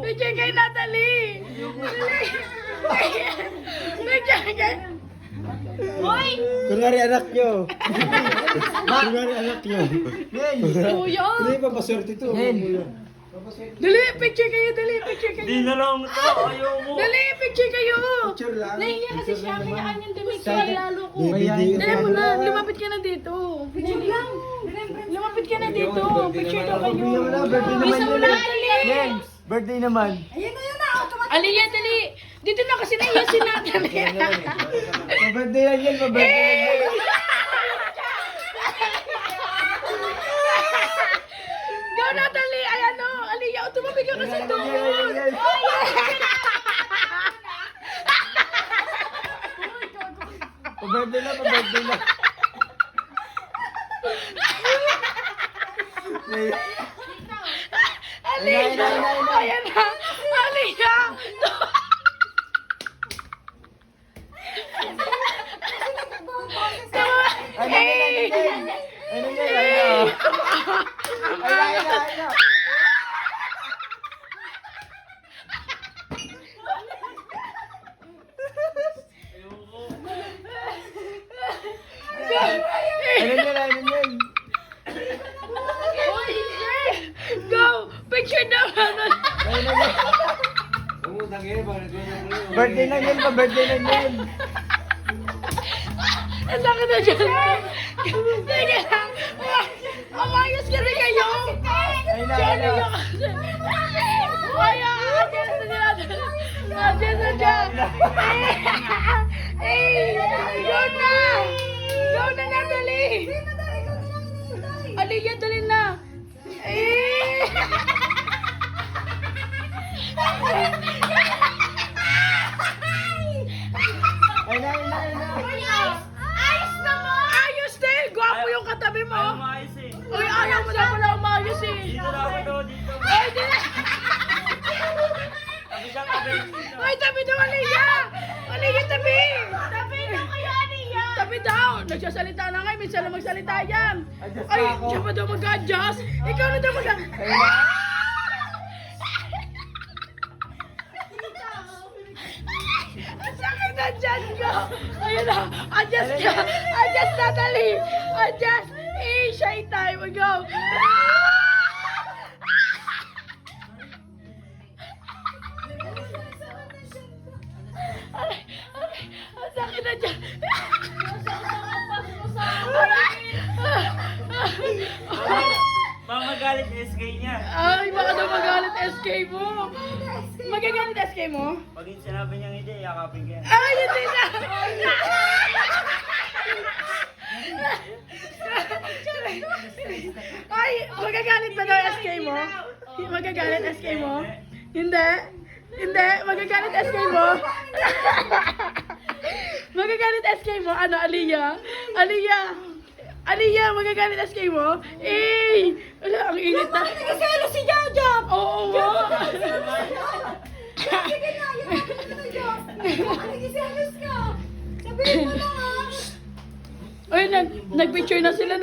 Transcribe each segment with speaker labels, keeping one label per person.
Speaker 1: Picture kay Natalie. Picture kay... Hoy!
Speaker 2: Kunwari anak nyo. Kunwari anak nyo.
Speaker 1: Kuya!
Speaker 2: Hindi pa paswerte ito.
Speaker 1: Dali, picture kayo, dali, picture kayo.
Speaker 3: Di na lang ito, ayaw mo.
Speaker 1: Dali, picture kayo.
Speaker 2: Picture lang.
Speaker 1: Nahiya kasi siya, kaya kanyang damit kaya lalo ko.
Speaker 2: Baby,
Speaker 1: Dali mo na, lumapit ka na dito. Picture lang. Lumapit ka na dito. Picture daw kayo.
Speaker 2: birthday
Speaker 1: Bisa mo
Speaker 2: naman
Speaker 1: na,
Speaker 2: yun.
Speaker 1: dali.
Speaker 2: James, birthday naman.
Speaker 1: Aliyah, dali. Dito na kasi nahiya si Natalie.
Speaker 2: Pa-birthday lang yan, pa-birthday lang yan.
Speaker 1: Go, Natalie. Ay, ano, Aliyah, tumabig ka kasi doon.
Speaker 2: Pa-birthday lang, pa-birthday lang.
Speaker 1: Aliyah, ayan na. Aliyah.
Speaker 2: Ano yan? Ano yan? Ano? Ano yan?
Speaker 1: Go! Picture naman!
Speaker 2: Birthday lang yan, pa-birthday lang yan.
Speaker 1: Ang laki na dyan! Sige lang! Umayos ka rin kayo!
Speaker 2: Ay na.
Speaker 1: Kaya! Adyan na dyan! Go na! Go na, Natalie! Aliyah, dali na!
Speaker 2: Ay na.
Speaker 1: Ayos din! Gwapo yung katabi mo!
Speaker 3: Ayaw maayos eh.
Speaker 1: Uy, ayaw mo na pala umayos eh!
Speaker 3: Dito na ako daw, dito.
Speaker 1: Ay, di na!
Speaker 3: Sabi siya kabay dito.
Speaker 1: Ay, tabi daw, Aliyah! Aliyah, tabi! Tabi daw kayo, Aliyah! Tabi daw! Nagsasalita na nga, minsan na magsalita yan! Ay, siya pa daw mag-adjust! Ikaw na daw mag-adjust! Ang sakit na dyan ko! Ayun na! Adjust ka! Adjust, Natalie! Adjust! Shy time! Go! Ang sakit na dyan!
Speaker 3: Baka magalit yung SK niya.
Speaker 1: Ay, baka daw magalit SK mo! Magagalit SK mo?
Speaker 3: Pag sinabi niyang hindi, yakapin ka yan.
Speaker 1: Ay, hindi na! Ay, magagalit ba daw SK mo? Magagalit SK mo? Hindi? Hindi? Magagalit SK mo? Magagalit SK mo? Ano, Aliyah? Aliyah! Aliyah, magagalit SK mo? Eh! Wala, ang init na. Bakit nagkasalo si Jajab? Oo, mo.
Speaker 4: Sige na, yung mga Jajab. Nagiselos ka. Sabihin mo lang ah.
Speaker 1: Ay, nagpicture na sila,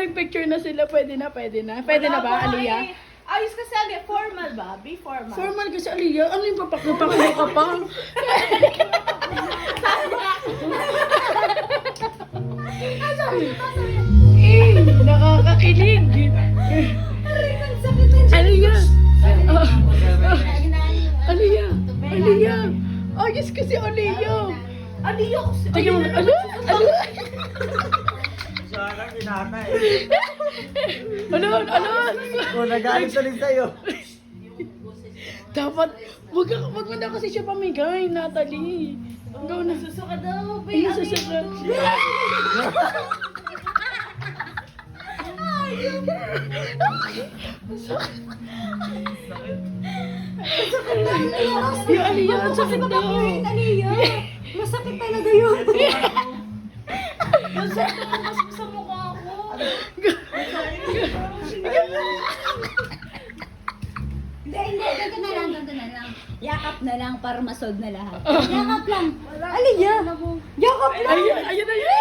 Speaker 1: Pwede na, pwede na. Pwede na ba, Aliyah?
Speaker 4: Ayos kasi Ali, formal ba? Be formal.
Speaker 1: Formal kasi, Aliyah. Ano yung papakipakilo ka pa? Eh, nakakakilig. Aliyah. Aliyah. Aliyah. Ayos kasi, Aliyah.
Speaker 4: Aliyah kasi.
Speaker 1: Tingnan mo, ano? Ano?
Speaker 3: Sana kinatay.
Speaker 1: Ano? Ano?
Speaker 2: Kung nagalit na rin sa'yo.
Speaker 1: Dapat, wag mo daw kasi siya pamigay, Natalie. Go na.
Speaker 4: Susuka daw.
Speaker 1: Ay, nasusuka. Yung Aliyah, ang sakit daw.
Speaker 4: Aliyah. Masakit talaga yun. Masakit ako sa mukha ko. Hindi. Ganito na lang. Yakap na lang para masolve na lahat. Yakap lang. Aliyah. Yakap lang.
Speaker 1: Ayun, ayun, ayun.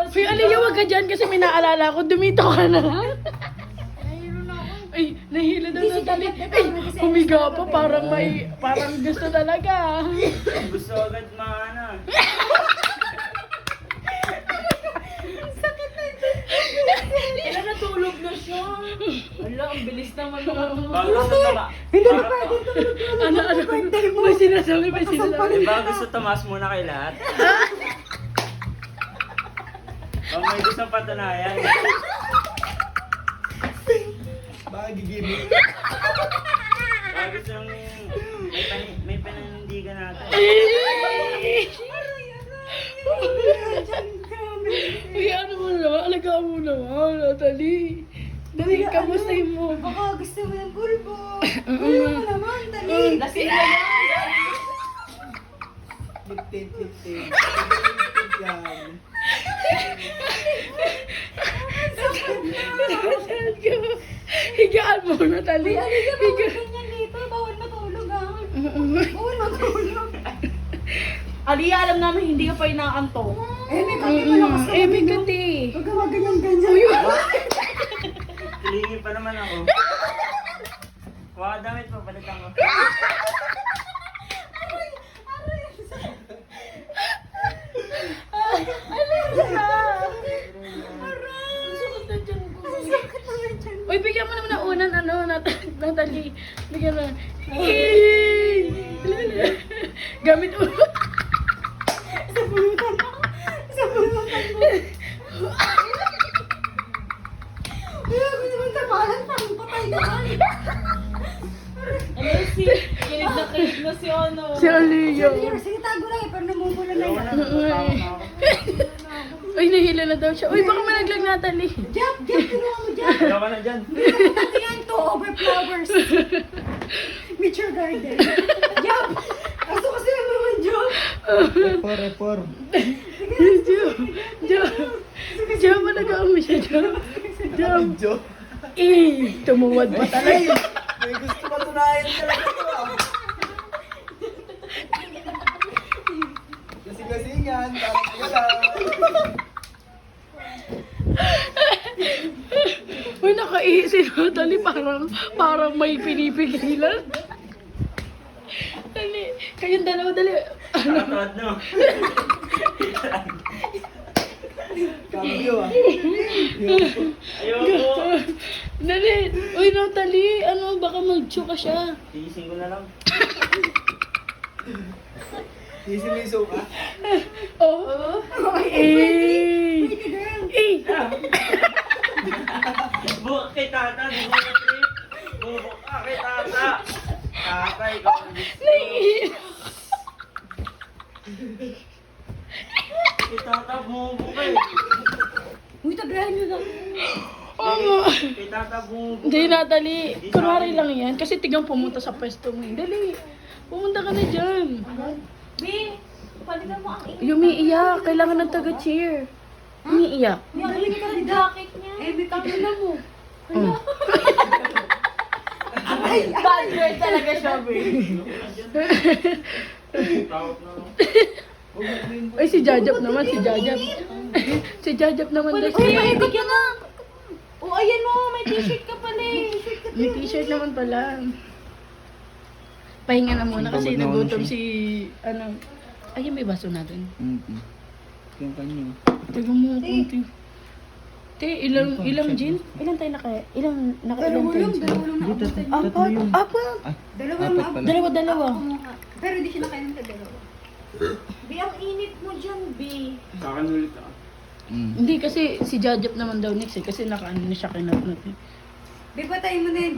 Speaker 1: Uy, Aliyah, wag ka dyan kasi may naalala ko. Dumito ka na lang. Ay, nahila daw na tali. Ay, humiga pa. Parang gusto talaga.
Speaker 3: Gusto agad maana.
Speaker 1: Wala, natulog na siya. Wala, ang bilis naman naman.
Speaker 3: Bago gusto tama.
Speaker 4: Hindi na pwede
Speaker 1: Ano? May sinasabi, may sinasabi.
Speaker 3: Diba gusto tamas muna kay lahat? Pag may gusto patunayan.
Speaker 2: Baka gigimik.
Speaker 3: Pag gusto may pananindigan natin.
Speaker 1: Uy, ano mo naman? Alagaan mo naman, Natalie. Dali, kamustahin mo.
Speaker 4: Baka gusto mo ng pulbo. Ano mo naman, dali.
Speaker 1: Lasing na yan.
Speaker 2: Liptin. Yan.
Speaker 1: Higaan mo, Natalie.
Speaker 4: Ganyan dito, bawal matulog ah. Bawal matulog.
Speaker 1: Aliyah, alam namin hindi ka pa inaanto.
Speaker 4: May kami pa lang kasi.
Speaker 1: May gati.
Speaker 4: Huwag ka ganyan-ganyan.
Speaker 3: Kilingin pa naman ako. Kuha damit pa, palitan ko.
Speaker 1: Uy, bigyan mo naman ng unan, Natalie. Bigyan mo. Gamit mo.
Speaker 4: Sa pulutan mo. Sa pulutan mo. Ayaw naman tamalan, parang patay naman.
Speaker 1: Kilig na si Ono. Si Aliyah.
Speaker 4: Sige, tago lang eh, pero namumula na yan.
Speaker 1: Uy, nahila na daw siya. Uy, baka malaglag, Natalie.
Speaker 4: Jump, tulungan mo dyan.
Speaker 3: Ayaw ka na dyan.
Speaker 4: Tingnan to, over flowers. Mature garden. Jump! Aso kasi naman jump.
Speaker 2: Repor.
Speaker 1: Jump, malagaan mo siya, jump. Jump.
Speaker 2: Jo.
Speaker 1: Tumuwad pa talaga.
Speaker 2: May gusto patunayan talaga ito ah. Lasing-lasingan. Tapos wala.
Speaker 1: Uy, nakaihi si Natalie. Parang may pinipigilan. Dali. Kayong dalawa, dali.
Speaker 3: Nakatuwad no.
Speaker 2: Cambio ah.
Speaker 3: Ayoko.
Speaker 1: Dali. Uy, Natalie. Baka mag-chew ka siya.
Speaker 3: Tiisin ko na lang.
Speaker 2: Sisimiso ka.
Speaker 1: Oo.
Speaker 3: Bukak kay tata, di mo na trip. Bubuk ka kay tata. Tata, ikaw ang gusto. Kay tata, bumubuk eh.
Speaker 4: Uy, tabrahan nyo lang.
Speaker 3: Kay tata, bumubuk.
Speaker 1: Hindi, Natalie. Kunwari lang yan. Kasi tigang pumunta sa pwesto mo. Dali. Pumunta ka na dyan.
Speaker 4: Bi, palitan mo ang
Speaker 1: Umiiyak. Kailangan ng taga-cheer. Umiiyak.
Speaker 4: May ka ng jacket niya. May kami na mo.
Speaker 1: Bad girl talaga siya,
Speaker 3: Tawag na ako.
Speaker 1: Ay, si Jajap naman, si Jajap. Si Jajap naman daw.
Speaker 4: Uy, mahigop ka na. Oh, ayan mo, may t-shirt ka pala eh.
Speaker 1: May t-shirt naman pala. Pahinga na muna kasi nagutom si, ayun, may baso natin.
Speaker 2: Yung kanya.
Speaker 1: Tiga mo, kunti. Te, ilang gin? Ilang ilang
Speaker 4: Dalawa
Speaker 1: tayo?
Speaker 4: lang na.
Speaker 1: Apat. Dalawa.
Speaker 4: Pero hindi siya nakain ng dalawa. Bi, ang init mo dyan, Bi.
Speaker 3: Kakanulit ako.
Speaker 1: Hindi kasi si Jajap naman daw next kasi nakaano na siya kinat natin.
Speaker 4: Bi, patayin mo na yun.